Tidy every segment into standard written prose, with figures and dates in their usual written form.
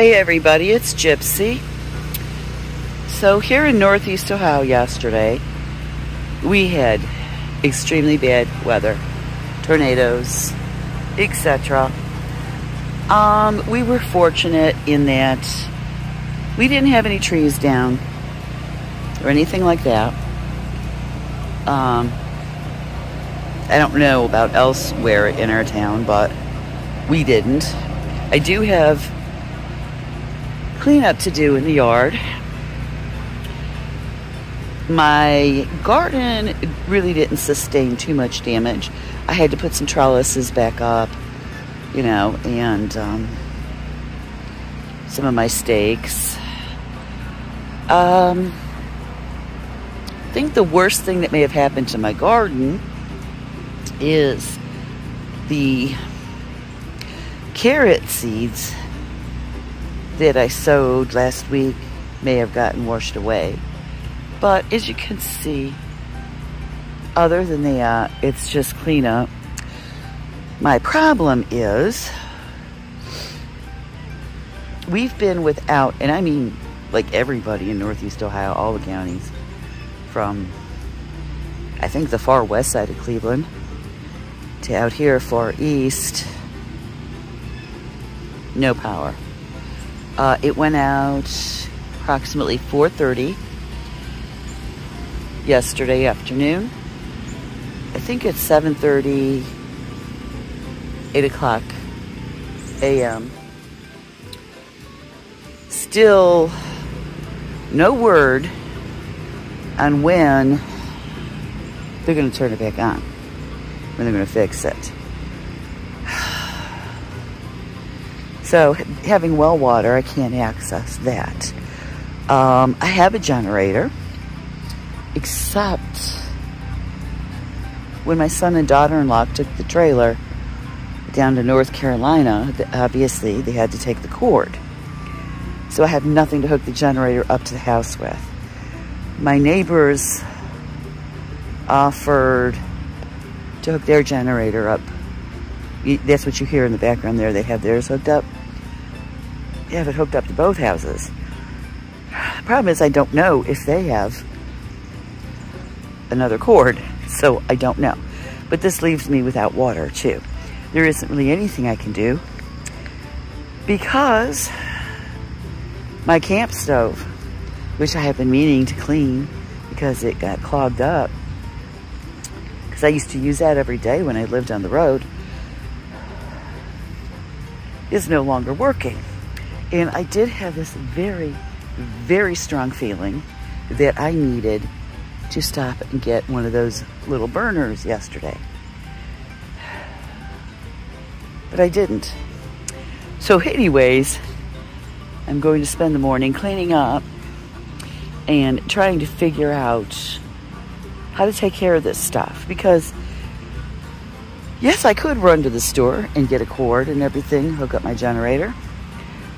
Hey everybody, it's Gypsy. So here in Northeast Ohio yesterday, we had extremely bad weather, tornadoes, etc. We were fortunate in that we didn't have any trees down or anything like that. I don't know about elsewhere in our town, but we didn't. I do have cleanup to do in the yard. My garden really didn't sustain too much damage. I had to put some trellises back up, you know, and some of my stakes. I think the worst thing that may have happened to my garden is the carrot seeds that I sowed last week may have gotten washed away. But as you can see, other than that, it's just cleanup. My problem is we've been without, and I mean like everybody in Northeast Ohio, all the counties, from I think the far west side of Cleveland to out here far east, no power. It went out approximately 4:30 yesterday afternoon. I think it's 7:30, 8 o'clock a.m. Still no word on when they're going to turn it back on, when they're going to fix it. So having well water, I can't access that. I have a generator, except when my son and daughter-in-law took the trailer down to North Carolina, obviously they had to take the cord. So I have nothing to hook the generator up to the house with. My neighbors offered to hook their generator up. That's what you hear in the background there. They have theirs hooked up. They have it hooked up to both houses. The problem is I don't know if they have another cord, so I don't know. But this leaves me without water too. There isn't really anything I can do because my camp stove, which I have been meaning to clean because it got clogged up, because I used to use that every day when I lived on the road, is no longer working. And I did have this very, very strong feeling that I needed to stop and get one of those little burners yesterday. But I didn't. So anyways, I'm going to spend the morning cleaning up and trying to figure out how to take care of this stuff. Because yes, I could run to the store and get a cord and everything, hook up my generator.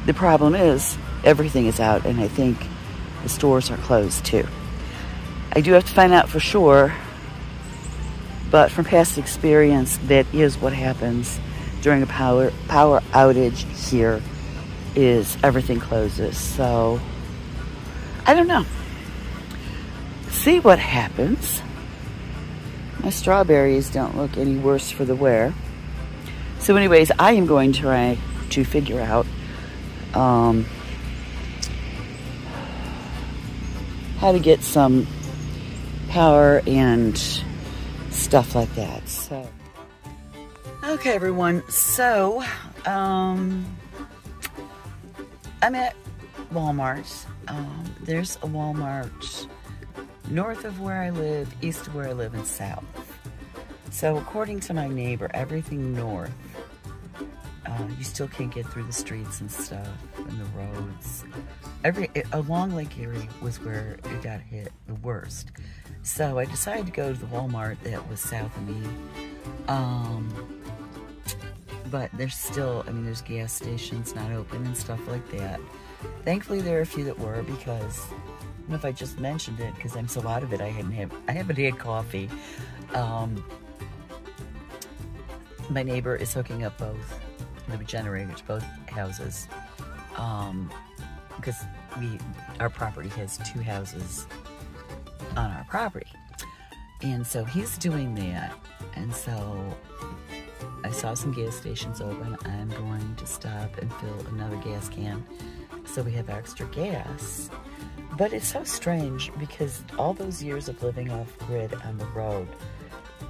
The problem is everything is out, and I think the stores are closed too. I do have to find out for sure, but from past experience, that is what happens during a power outage here, is everything closes. So I don't know. See what happens. My strawberries don't look any worse for the wear. So anyways, I am going to try to figure out how to get some power and stuff like that. So okay everyone, so I'm at Walmart. There's a Walmart north of where I live, east of where I live, and south. So according to my neighbor, everything north, you still can't get through the streets and stuff, and the roads. Along Lake Erie was where it got hit the worst. So I decided to go to the Walmart that was south of me. But there's still, I mean, there's gas stations not open and stuff like that. Thankfully, there are a few that were, because I don't know if I just mentioned it, because I'm so out of it, I haven't had coffee. My neighbor is hooking up both the generator to both houses. because our property has 2 houses on our property. And so he's doing that. And so I saw some gas stations open. I'm going to stop and fill another gas can so we have extra gas. But it's so strange because all those years of living off grid on the road,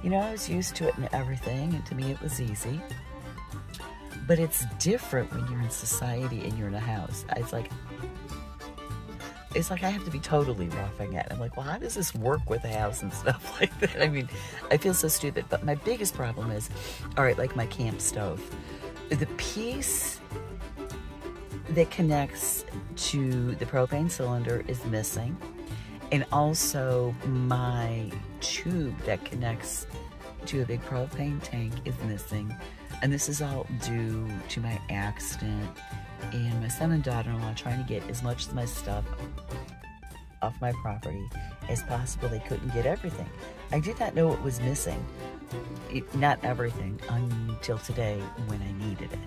you know, I was used to it and everything, and to me it was easy. But it's different when you're in society and you're in a house. It's like I have to be totally roughing it. I'm like, well, how does this work with a house and stuff like that? I mean, I feel so stupid. But my biggest problem is, all right, like my camp stove. The piece that connects to the propane cylinder is missing. And also my tube that connects to a big propane tank is missing. And this is all due to my accident and my son and daughter-in-law trying to get as much of my stuff off my property as possible. They couldn't get everything. I did not know what was missing, not everything, until today when I needed it.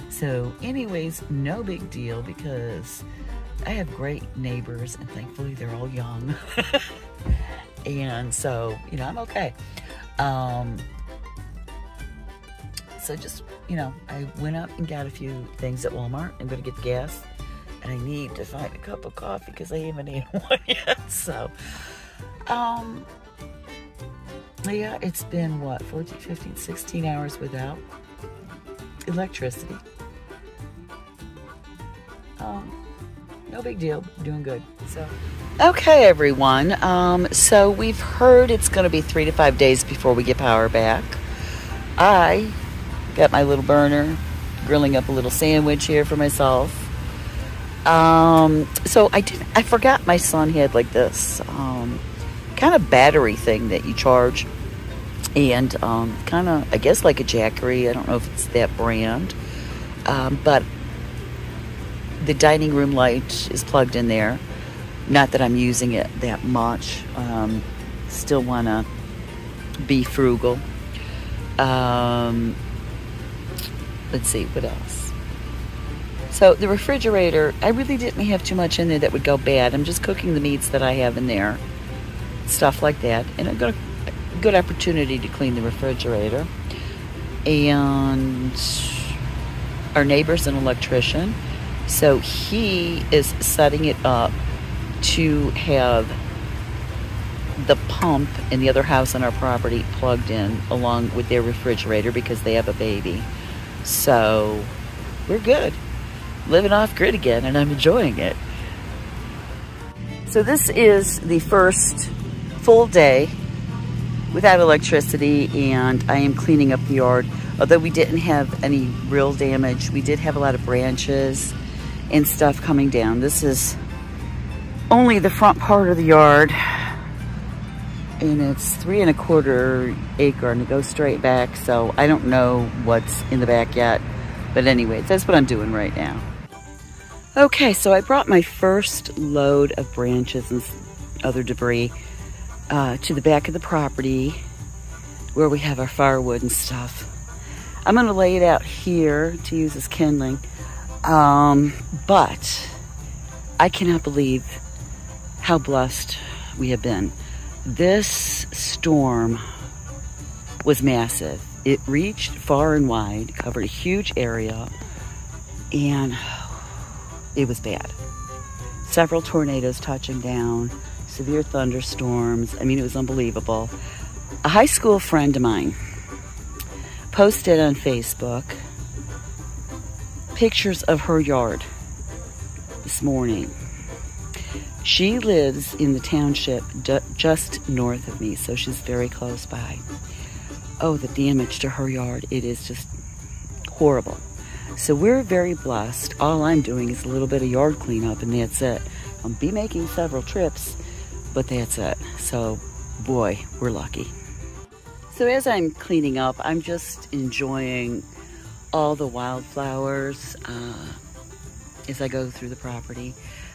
So anyways, no big deal because I have great neighbors and thankfully they're all young. And so, you know, I'm okay. So just, you know, I went up and got a few things at Walmart. I'm going to get the gas. And I need to find a cup of coffee because I haven't eaten one yet. So, yeah, it's been, what, 14, 15, 16 hours without electricity. No big deal. Doing good. So, okay, everyone. So we've heard it's going to be 3 to 5 days before we get power back. I got my little burner, grilling up a little sandwich here for myself. So I forgot my son had like this kind of battery thing that you charge, and kind of, I guess, like a Jackery. I don't know if it's that brand, but the dining room light is plugged in there. Not that I'm using it that much. Still want to be frugal. Let's see, what else? So the refrigerator, I really didn't have too much in there that would go bad. I'm just cooking the meats that I have in there, stuff like that. And I've got a good opportunity to clean the refrigerator. And our neighbor's an electrician, so he is setting it up to have the pump in the other house on our property plugged in along with their refrigerator because they have a baby. So we're good. Living off grid again, and I'm enjoying it. So this is the first full day without electricity, and I am cleaning up the yard. Although we didn't have any real damage, we did have a lot of branches and stuff coming down. This is only the front part of the yard, and it's 3 1/4 acre, and it goes straight back, so I don't know what's in the back yet. But anyway, that's what I'm doing right now. Okay, so I brought my first load of branches and other debris to the back of the property where we have our firewood and stuff. I'm going to lay it out here to use as kindling. But I cannot believe how blessed we have been. This storm was massive. It reached far and wide, covered a huge area, and it was bad. Several tornadoes touching down, severe thunderstorms. I mean, it was unbelievable. A high school friend of mine posted on Facebook pictures of her yard this morning. She lives in the township just north of me, so she's very close by. Oh, the damage to her yard, it is just horrible. So we're very blessed. All I'm doing is a little bit of yard cleanup, and that's it. I'll be making several trips, but that's it. So, boy, we're lucky. So as I'm cleaning up, I'm just enjoying all the wildflowers as I go through the property.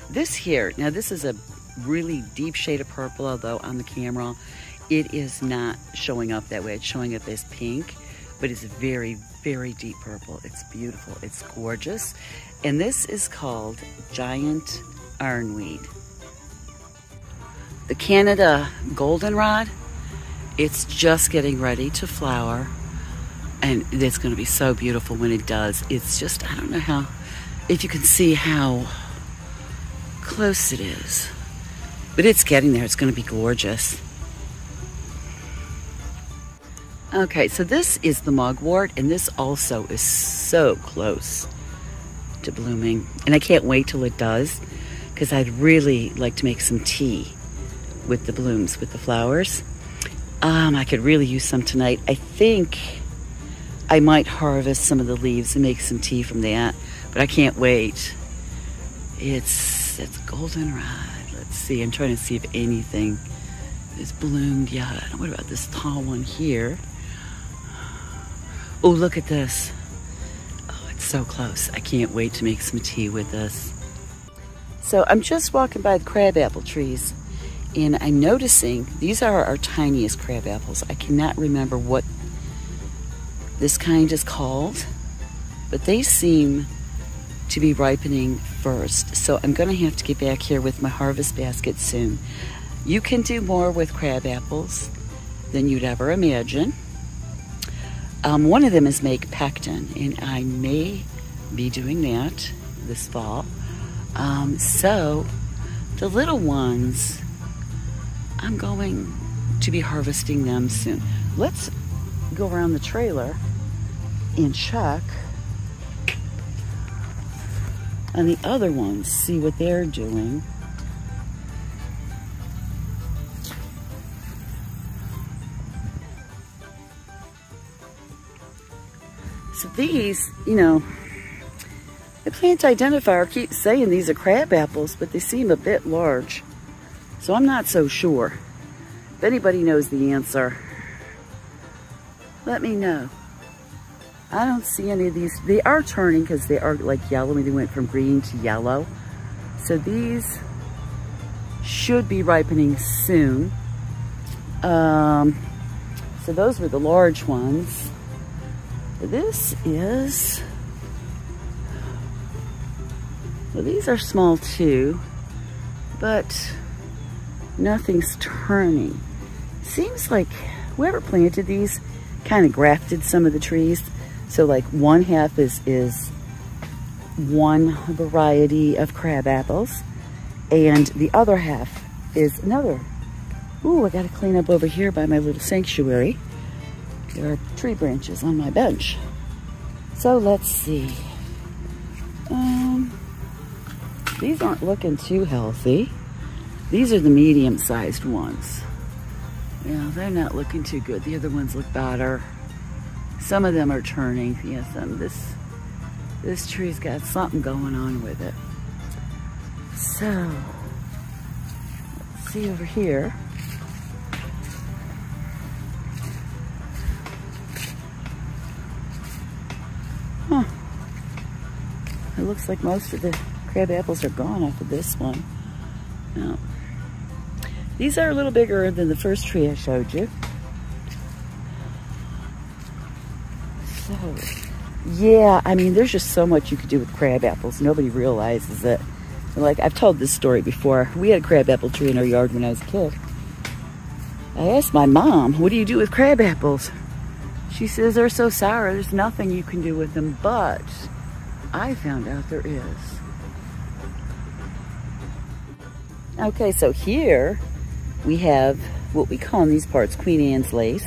This here, now this is a really deep shade of purple, although on the camera it is not showing up that way. It's showing up as pink, but it's very, very deep purple. It's beautiful. It's gorgeous. And this is called giant ironweed. The Canada goldenrod, it's just getting ready to flower, and it's going to be so beautiful when it does. It's just, I don't know if you can see how close it is, but it's getting there. It's going to be gorgeous. Okay, so this is the mugwort, and this also is so close to blooming, and I can't wait till it does, because I'd really like to make some tea with the blooms, with the flowers. I could really use some tonight. I think I might harvest some of the leaves and make some tea from that, but I can't wait. It's goldenrod. Let's see, I'm trying to see if anything is bloomed yet. What about this tall one here? Oh, look at this. Oh, it's so close. I can't wait to make some tea with this. So I'm just walking by the crabapple trees, and I'm noticing these are our tiniest crab apples. I cannot remember what this kind is called, but they seem to be ripening first. So I'm going to have to get back here with my harvest basket soon. You can do more with crab apples than you'd ever imagine. One of them is make pectin, and I may be doing that this fall. So the little ones, I'm going to be harvesting them soon. Let's go around the trailer and check on the other ones, see what they're doing. So these, you know, the plant identifier keeps saying these are crab apples, but they seem a bit large. So I'm not so sure. If anybody knows the answer, let me know. I don't see any of these. They are turning because they are like yellow, and they went from green to yellow. So these should be ripening soon. So those were the large ones. This is, well, these are small too, but nothing's turning. Seems like whoever planted these kind of grafted some of the trees. So like one half is one variety of crab apples, and the other half is another. Ooh, I gotta clean up over here by my little sanctuary. There are tree branches on my bench. So let's see. These aren't looking too healthy. These are the medium-sized ones. Yeah, they're not looking too good. The other ones look better. Some of them are turning. Yeah, this tree's got something going on with it. So, let's see over here. Huh. It looks like most of the crab apples are gone off of this one. Now, these are a little bigger than the first tree I showed you. So, yeah, I mean, there's just so much you could do with crab apples. Nobody realizes it. Like, I've told this story before. We had a crab apple tree in our yard when I was a kid. I asked my mom, what do you do with crab apples? She says they're so sour, there's nothing you can do with them, but I found out there is. Okay, so here we have what we call in these parts Queen Anne's lace.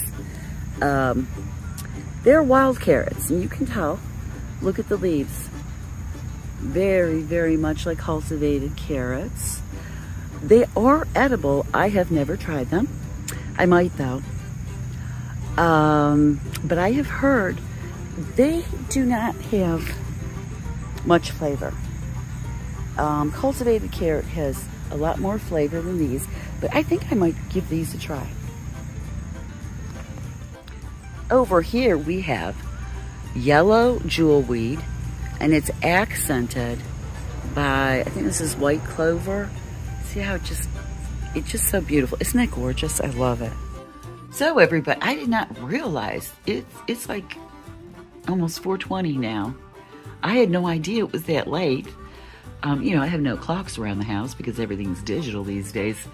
They're wild carrots, and you can tell. Look at the leaves. Very, very much like cultivated carrots. They are edible. I have never tried them. I might though. But I have heard they do not have much flavor. Cultivated carrot has a lot more flavor than these, but I think I might give these a try. Over here we have yellow jewelweed, and it's accented by, I think this is white clover. See how it's just so beautiful. Isn't that gorgeous? I love it. So everybody, I did not realize it's like almost 4:20 now. I had no idea it was that late. You know, I have no clocks around the house because everything's digital these days.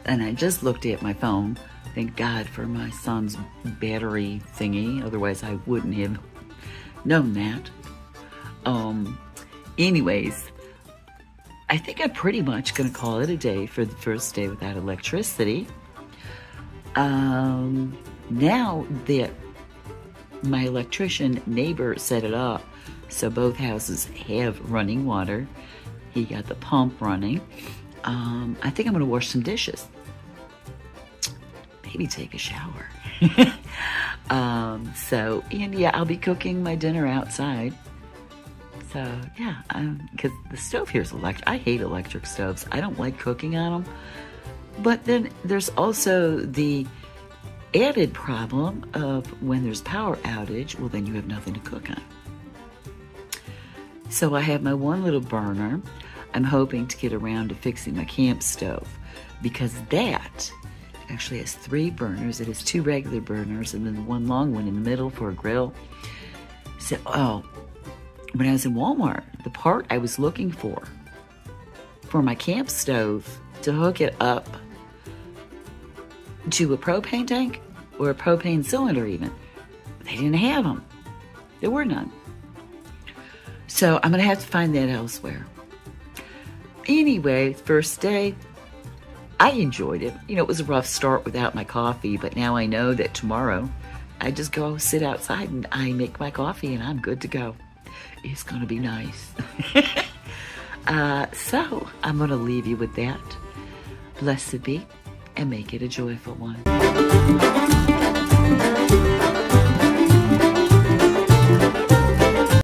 And I just looked at my phone. Thank God for my son's battery thingy. Otherwise, I wouldn't have known that. Anyways, I think I'm pretty much going to call it a day for the first day without electricity. Now that my electrician neighbor set it up, so both houses have running water. He got the pump running. I think I'm going to wash some dishes. Maybe take a shower. And yeah, I'll be cooking my dinner outside. So yeah, because the stove here is electric. I hate electric stoves. I don't like cooking on them. But then there's also the added problem of when there's power outage, well, then you have nothing to cook on. So I have my one little burner. I'm hoping to get around to fixing my camp stove because that actually has 3 burners. It has 2 regular burners and then one long one in the middle for a grill. So, when I was in Walmart, the part I was looking for my camp stove to hook it up to a propane tank or a propane cylinder even, they didn't have them. There were none. So I'm going to have to find that elsewhere. Anyway, first day, I enjoyed it. You know, it was a rough start without my coffee, but now I know that tomorrow I just go sit outside and I make my coffee and I'm good to go. It's going to be nice. So I'm going to leave you with that. Blessed be and make it a joyful one.